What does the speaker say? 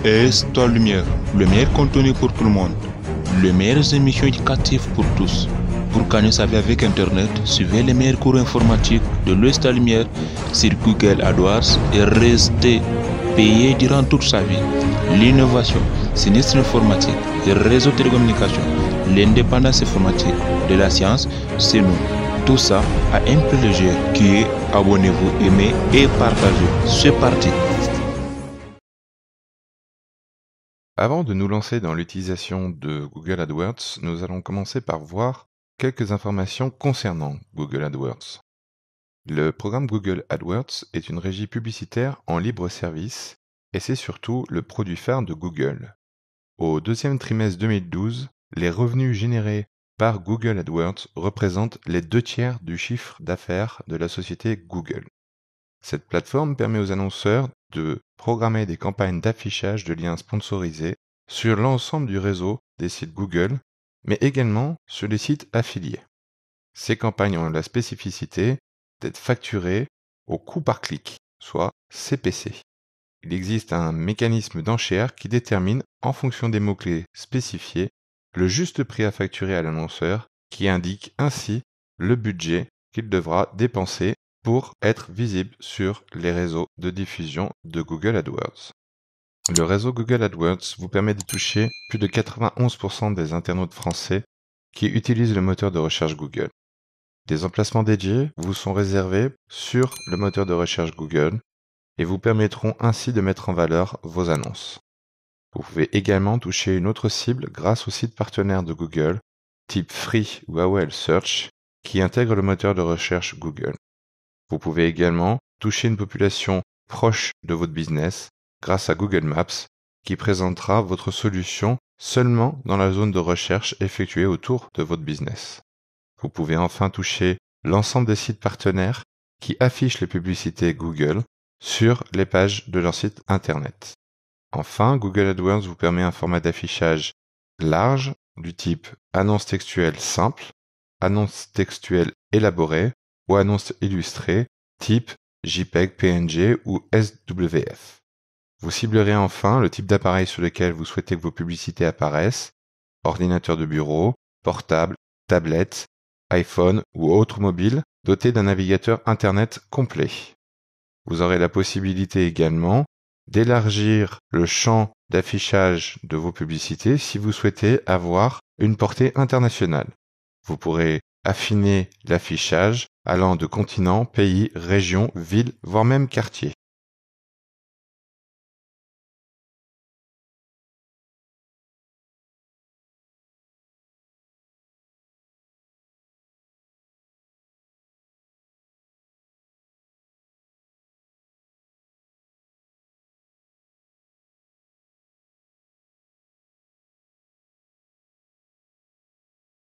Est Lumière, le meilleur contenu pour tout le monde, les meilleures émissions éducatives pour tous. Pour gagner sa vie avec Internet, suivez les meilleurs cours informatiques de l'Ouest Lumière sur Google AdWords et restez payé durant toute sa vie. L'innovation, sinistre informatique, les réseaux de télécommunications, l'indépendance informatique, de la science, c'est nous. Tout ça à un prix léger qui est abonnez-vous, aimez et partagez. C'est parti. Avant de nous lancer dans l'utilisation de Google AdWords, nous allons commencer par voir quelques informations concernant Google AdWords. Le programme Google AdWords est une régie publicitaire en libre service et c'est surtout le produit phare de Google. Au deuxième trimestre 2012, les revenus générés par Google AdWords représentent les 2/3 du chiffre d'affaires de la société Google. Cette plateforme permet aux annonceurs de programmer des campagnes d'affichage de liens sponsorisés sur l'ensemble du réseau des sites Google, mais également sur les sites affiliés. Ces campagnes ont la spécificité d'être facturées au coût par clic, soit CPC. Il existe un mécanisme d'enchère qui détermine, en fonction des mots-clés spécifiés, le juste prix à facturer à l'annonceur, qui indique ainsi le budget qu'il devra dépenser pour être visible sur les réseaux de diffusion de Google AdWords. Le réseau Google AdWords vous permet de toucher plus de 91% des internautes français qui utilisent le moteur de recherche Google. Des emplacements dédiés vous sont réservés sur le moteur de recherche Google et vous permettront ainsi de mettre en valeur vos annonces. Vous pouvez également toucher une autre cible grâce au site partenaire de Google, type Free ou AOL Search, qui intègre le moteur de recherche Google. Vous pouvez également toucher une population proche de votre business grâce à Google Maps, qui présentera votre solution seulement dans la zone de recherche effectuée autour de votre business. Vous pouvez enfin toucher l'ensemble des sites partenaires qui affichent les publicités Google sur les pages de leur site internet. Enfin, Google AdWords vous permet un format d'affichage large du type annonce textuelle simple, annonce textuelle élaborée ou annonce illustrée type JPEG, PNG ou SWF. Vous ciblerez enfin le type d'appareil sur lequel vous souhaitez que vos publicités apparaissent, ordinateur de bureau, portable, tablette, iPhone ou autre mobile doté d'un navigateur Internet complet. Vous aurez la possibilité également d'élargir le champ d'affichage de vos publicités si vous souhaitez avoir une portée internationale. Vous pourrez affiner l'affichage allant de continent, pays, région, ville, voire même quartier.